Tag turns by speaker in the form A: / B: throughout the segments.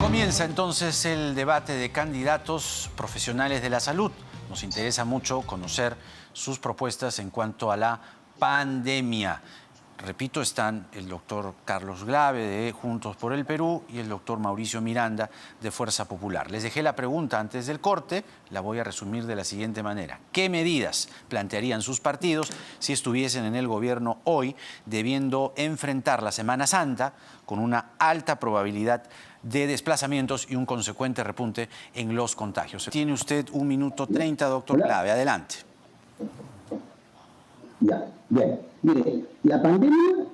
A: Comienza entonces el debate de candidatos profesionales de la salud. Nos interesa mucho conocer sus propuestas en cuanto a la pandemia. Repito, están el doctor Carlos Glave de Juntos por el Perú y el doctor Mauricio Miranda de Fuerza Popular. Les dejé la pregunta antes del corte, la voy a resumir de la siguiente manera. ¿Qué medidas plantearían sus partidos si estuviesen en el gobierno hoy, debiendo enfrentar la Semana Santa con una alta probabilidad de desplazamientos y un consecuente repunte en los contagios? Tiene usted 1 minuto 30, doctor Glave. Adelante.
B: Ya, bien. Mire, la pandemia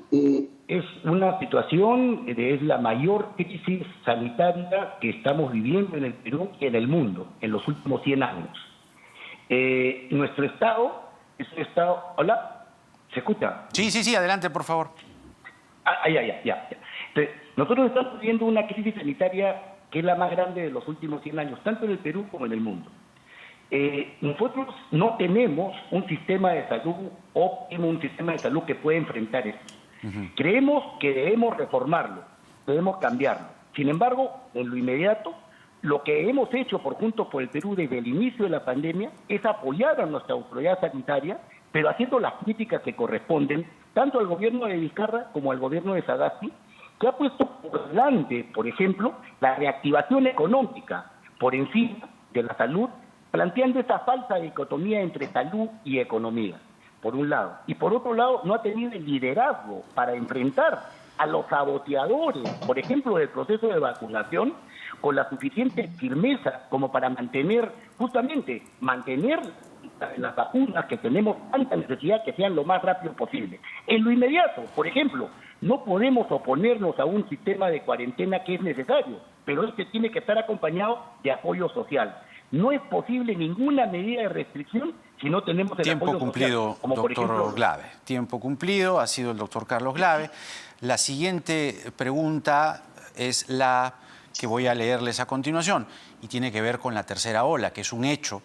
C: es una situación, es la mayor crisis sanitaria que estamos viviendo en el Perú y en el mundo en los últimos 100 años. Nuestro Estado es un Estado... ¿Hola? ¿Se escucha?
A: Sí, adelante, por favor.
C: Ya. Entonces, nosotros estamos viviendo una crisis sanitaria que es la más grande de los últimos 100 años, tanto en el Perú como en el mundo. Nosotros no tenemos un sistema de salud óptimo, un sistema de salud que pueda enfrentar esto. Creemos que debemos reformarlo, debemos cambiarlo. Sin embargo, en lo inmediato, lo que hemos hecho por Juntos por el Perú desde el inicio de la pandemia es apoyar a nuestra autoridad sanitaria, pero haciendo las críticas que corresponden tanto al gobierno de Vizcarra como al gobierno de Sagasti, que ha puesto por delante, por ejemplo, la reactivación económica por encima de la salud, planteando esa falsa dicotomía entre salud y economía, por un lado. Y por otro lado, no ha tenido el liderazgo para enfrentar a los saboteadores, por ejemplo, del proceso de vacunación, con la suficiente firmeza como para mantener las vacunas que tenemos tanta necesidad que sean lo más rápido posible. En lo inmediato, por ejemplo, no podemos oponernos a un sistema de cuarentena que es necesario, pero este tiene que estar acompañado de apoyo social. No es posible ninguna medida de restricción si no tenemos el
A: tiempo
C: apoyo
A: cumplido,
C: social, como
A: doctor
C: por ejemplo,
A: Glave. Tiempo cumplido, ha sido el doctor Carlos Glave. La siguiente pregunta es la que voy a leerles a continuación y tiene que ver con la tercera ola, que es un hecho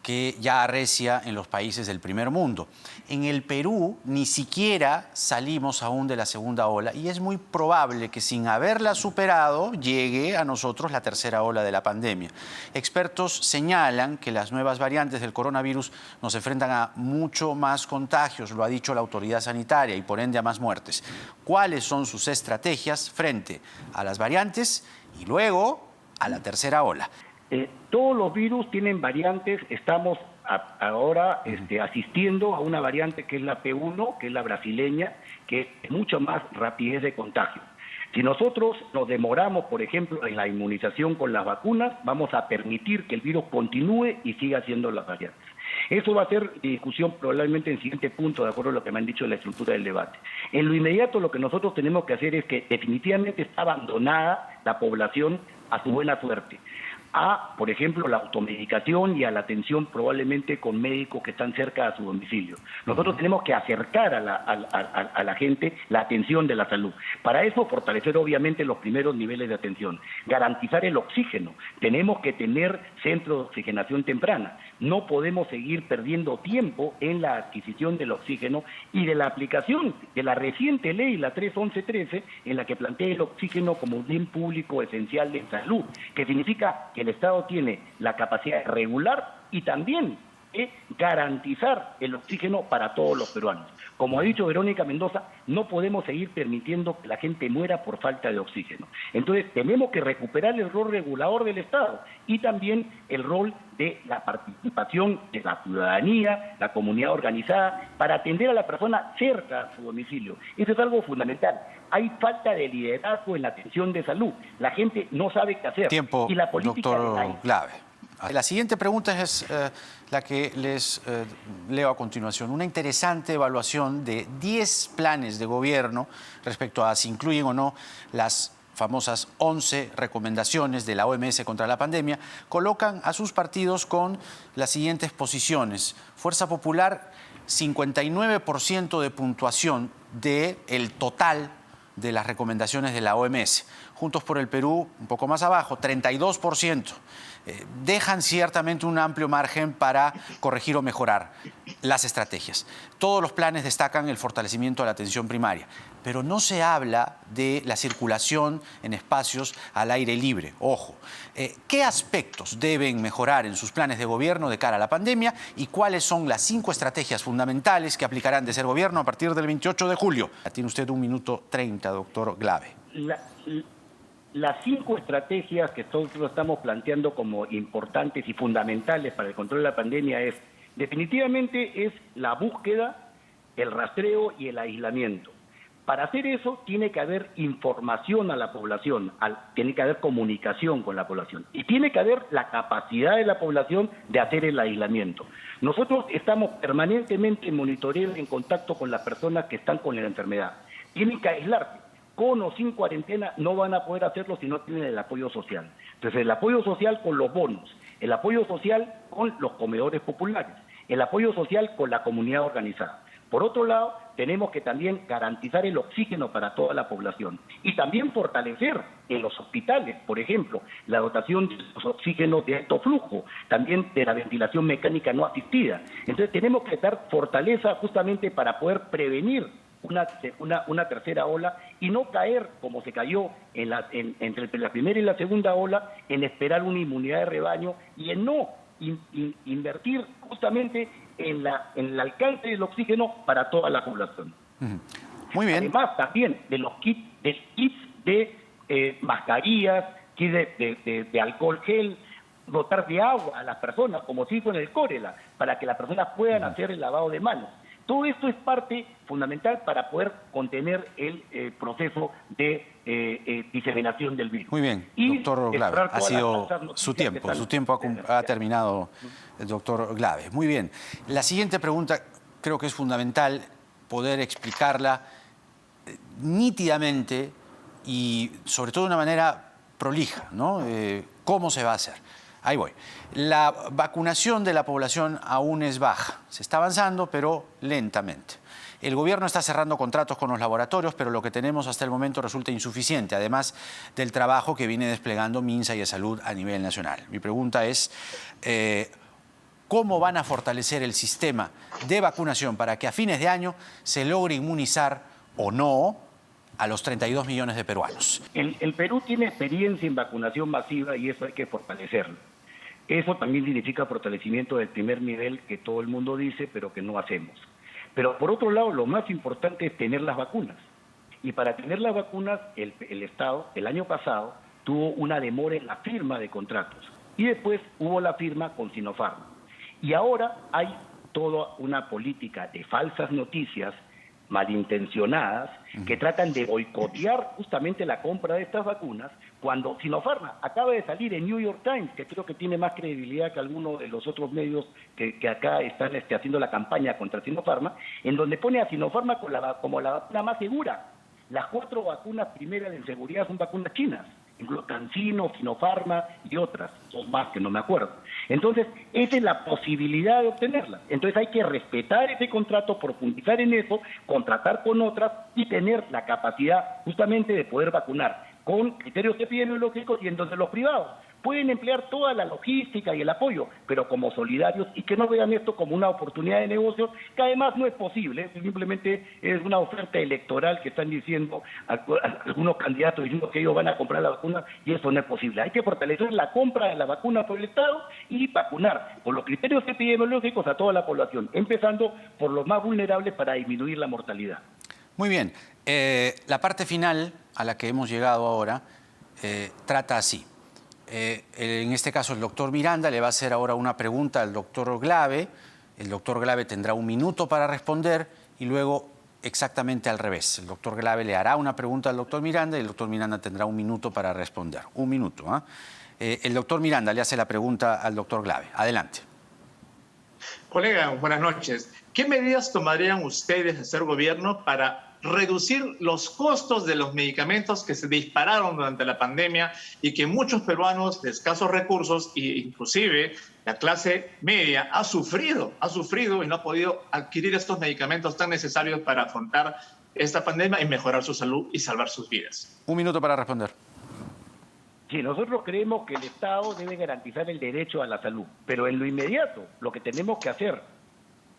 A: que ya arrecia en los países del primer mundo. En el Perú ni siquiera salimos aún de la segunda ola y es muy probable que sin haberla superado llegue a nosotros la tercera ola de la pandemia. Expertos señalan que las nuevas variantes del coronavirus nos enfrentan a mucho más contagios, lo ha dicho la autoridad sanitaria, y por ende a más muertes. ¿Cuáles son sus estrategias frente a las variantes y luego a la tercera ola?
C: Todos los virus tienen variantes. Estamos ahora asistiendo a una variante que es la P1, que es la brasileña, que es mucho más rapidez de contagio. Si nosotros nos demoramos, por ejemplo, en la inmunización con las vacunas, vamos a permitir que el virus continúe y siga haciendo las variantes. Eso va a ser discusión probablemente en el siguiente punto, de acuerdo a lo que me han dicho de la estructura del debate. En lo inmediato, lo que nosotros tenemos que hacer es que definitivamente está abandonada la población a su buena suerte, a, por ejemplo, la automedicación y a la atención probablemente con médicos que están cerca de su domicilio. Nosotros tenemos que acercar a la gente la atención de la salud. Para eso, fortalecer obviamente los primeros niveles de atención, garantizar el oxígeno. Tenemos que tener centros de oxigenación temprana. No podemos seguir perdiendo tiempo en la adquisición del oxígeno y de la aplicación de la reciente ley, la 31113, en la que plantea el oxígeno como un bien público esencial de salud, que significa que el Estado tiene la capacidad de regular y también garantizar el oxígeno para todos los peruanos. Como ha dicho Verónica Mendoza, no podemos seguir permitiendo que la gente muera por falta de oxígeno. Entonces tenemos que recuperar el rol regulador del Estado y también el rol de la participación de la ciudadanía, la comunidad organizada, para atender a la persona cerca a su domicilio. Eso es algo fundamental. Hay falta de liderazgo en la atención de salud. La gente no sabe qué hacer.
A: Tiempo,
C: y la política
A: doctor Glave. La siguiente pregunta es la que les leo a continuación. Una interesante evaluación de 10 planes de gobierno respecto a si incluyen o no las famosas 11 recomendaciones de la OMS contra la pandemia, colocan a sus partidos con las siguientes posiciones. Fuerza Popular, 59% de puntuación del total de las recomendaciones de la OMS. Juntos por el Perú, un poco más abajo, 32%. Dejan ciertamente un amplio margen para corregir o mejorar las estrategias. Todos los planes destacan el fortalecimiento de la atención primaria, pero no se habla de la circulación en espacios al aire libre. Ojo, ¿qué aspectos deben mejorar en sus planes de gobierno de cara a la pandemia y cuáles son las 5 estrategias fundamentales que aplicarán de ser gobierno a partir del 28 de julio? Tiene usted 1 minuto 30, doctor Glave.
C: Las 5 estrategias que nosotros estamos planteando como importantes y fundamentales para el control de la pandemia definitivamente es la búsqueda, el rastreo y el aislamiento. Para hacer eso tiene que haber información a la población, tiene que haber comunicación con la población y tiene que haber la capacidad de la población de hacer el aislamiento. Nosotros estamos permanentemente en monitoreo y en contacto con las personas que están con la enfermedad. Tienen que aislarse. Con o sin cuarentena no van a poder hacerlo si no tienen el apoyo social. Entonces el apoyo social con los bonos, el apoyo social con los comedores populares, el apoyo social con la comunidad organizada. Por otro lado, tenemos que también garantizar el oxígeno para toda la población y también fortalecer en los hospitales, por ejemplo, la dotación de los oxígenos de alto flujo, también de la ventilación mecánica no asistida. Entonces tenemos que dar fortaleza justamente para poder prevenir una tercera ola y no caer como se cayó entre la primera y la segunda ola en esperar una inmunidad de rebaño y en no invertir justamente en el alcance del oxígeno para toda la población.
A: Muy bien.
C: Además también de los kits de mascarillas, kits de alcohol gel, dotar de agua a las personas, como se hizo en el Córela, para que las personas puedan hacer el lavado de manos. Todo esto es parte fundamental para poder contener el proceso de diseminación del virus.
A: Muy bien, doctor Glave, ha sido su tiempo ha terminado, el doctor Glave. Muy bien, la siguiente pregunta creo que es fundamental poder explicarla nítidamente y sobre todo de una manera prolija, ¿no? ¿Cómo se va a hacer? Ahí voy. La vacunación de la población aún es baja. Se está avanzando, pero lentamente. El gobierno está cerrando contratos con los laboratorios, pero lo que tenemos hasta el momento resulta insuficiente, además del trabajo que viene desplegando MINSA y ESalud a nivel nacional. Mi pregunta es, ¿cómo van a fortalecer el sistema de vacunación para que a fines de año se logre inmunizar o no a los 32 millones de peruanos?
C: El Perú tiene experiencia en vacunación masiva y eso hay que fortalecerlo. Eso también significa fortalecimiento del primer nivel que todo el mundo dice, pero que no hacemos. Pero por otro lado, lo más importante es tener las vacunas. Y para tener las vacunas, el Estado, el año pasado, tuvo una demora en la firma de contratos. Y después hubo la firma con Sinopharm. Y ahora hay toda una política de falsas noticias malintencionadas que tratan de boicotear justamente la compra de estas vacunas, cuando Sinopharm acaba de salir en New York Times, que creo que tiene más credibilidad que alguno de los otros medios que acá están haciendo la campaña contra Sinopharm, en donde pone a Sinopharm como la vacuna más segura. Las 4 vacunas primeras en seguridad son vacunas chinas, incluso CanSino, Sinopharm y otras, son más que no me acuerdo. Entonces, esa es la posibilidad de obtenerla. Entonces hay que respetar ese contrato, profundizar en eso, contratar con otras y tener la capacidad justamente de poder vacunar con criterios epidemiológicos y entonces los privados pueden emplear toda la logística y el apoyo, pero como solidarios y que no vean esto como una oportunidad de negocio, que además no es posible, simplemente es una oferta electoral que están diciendo algunos candidatos diciendo que ellos van a comprar la vacuna y eso no es posible. Hay que fortalecer la compra de la vacuna por el Estado y vacunar por los criterios epidemiológicos a toda la población, empezando por los más vulnerables para disminuir la mortalidad.
A: Muy bien. La parte final a la que hemos llegado ahora trata así. En este caso el doctor Miranda le va a hacer ahora una pregunta al doctor Glave. El doctor Glave tendrá 1 minuto para responder y luego exactamente al revés. El doctor Glave le hará una pregunta al doctor Miranda y el doctor Miranda tendrá 1 minuto para responder. 1 minuto. El doctor Miranda le hace la pregunta al doctor Glave. Adelante.
D: Colega, buenas noches. ¿Qué medidas tomarían ustedes de ser gobierno para reducir los costos de los medicamentos que se dispararon durante la pandemia y que muchos peruanos de escasos recursos e inclusive la clase media ha sufrido y no ha podido adquirir estos medicamentos tan necesarios para afrontar esta pandemia y mejorar su salud y salvar sus vidas?
A: 1 minuto para responder.
C: Sí, nosotros creemos que el Estado debe garantizar el derecho a la salud, pero en lo inmediato, lo que tenemos que hacer,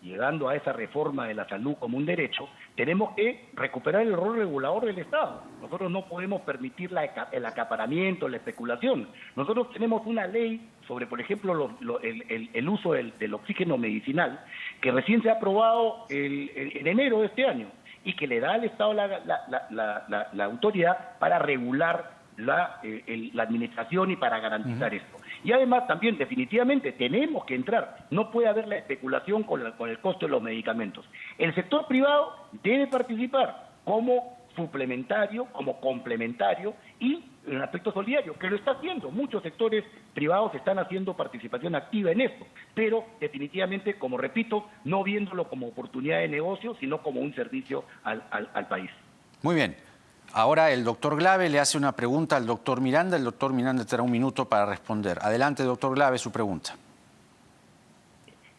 C: llegando a esa reforma de la salud como un derecho, tenemos que recuperar el rol regulador del Estado. Nosotros no podemos permitir el acaparamiento, la especulación. Nosotros tenemos una ley sobre, por ejemplo, el uso del oxígeno medicinal, que recién se ha aprobado en enero de este año, y que le da al Estado la autoridad para regular la administración y para garantizar esto. Y además también definitivamente tenemos que entrar, no puede haber la especulación con el costo de los medicamentos. El sector privado debe participar como suplementario, como complementario y en aspecto solidario, que lo está haciendo. Muchos sectores privados están haciendo participación activa en esto, pero definitivamente, como repito, no viéndolo como oportunidad de negocio, sino como un servicio al país.
A: Muy bien. Ahora el doctor Glave le hace una pregunta al doctor Miranda. El doctor Miranda tendrá un minuto para responder. Adelante, doctor Glave, su pregunta.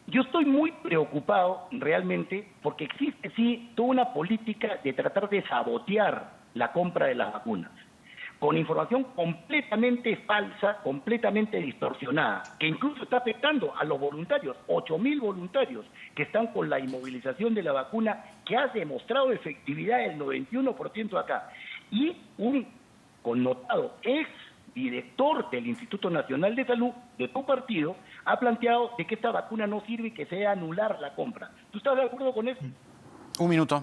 C: Yo estoy muy preocupado realmente porque existe, sí, toda una política de tratar de sabotear la compra de las vacunas, con información completamente falsa, completamente distorsionada, que incluso está afectando a los voluntarios, 8.000 voluntarios que están con la inmovilización de la vacuna, que ha demostrado efectividad del 91% acá. Y un connotado ex director del Instituto Nacional de Salud, de tu partido, ha planteado de que esta vacuna no sirve y que se debe anular la compra. ¿Tú estás de acuerdo con eso?
A: Un minuto.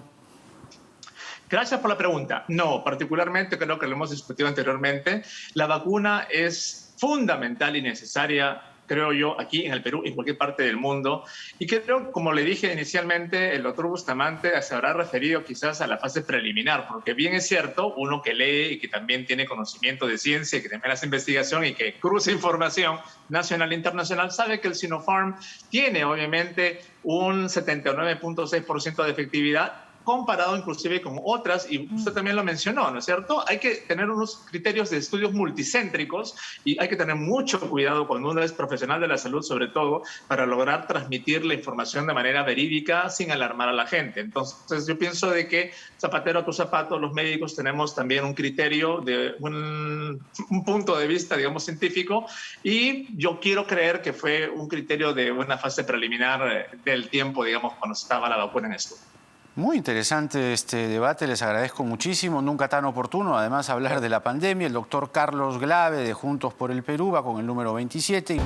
D: Gracias por la pregunta. No, particularmente creo que lo hemos discutido anteriormente. La vacuna es fundamental y necesaria, creo yo, aquí en el Perú y en cualquier parte del mundo. Y creo, como le dije inicialmente, el doctor Bustamante se habrá referido quizás a la fase preliminar, porque bien es cierto, uno que lee y que también tiene conocimiento de ciencia, que también hace investigación y que cruza información nacional e internacional, sabe que el Sinopharm tiene obviamente un 79.6% de efectividad, comparado inclusive con otras, y usted también lo mencionó, ¿no es cierto? Hay que tener unos criterios de estudios multicéntricos y hay que tener mucho cuidado cuando uno es profesional de la salud, sobre todo, para lograr transmitir la información de manera verídica sin alarmar a la gente. Entonces, yo pienso de que zapatero a tu zapato, los médicos tenemos también un criterio, de un punto de vista, digamos, científico, y yo quiero creer que fue un criterio de una fase preliminar del tiempo, digamos, cuando estaba la vacuna en esto.
A: Muy interesante este debate, les agradezco muchísimo, nunca tan oportuno, además hablar de la pandemia. El doctor Carlos Glave de Juntos por el Perú va con el número 27.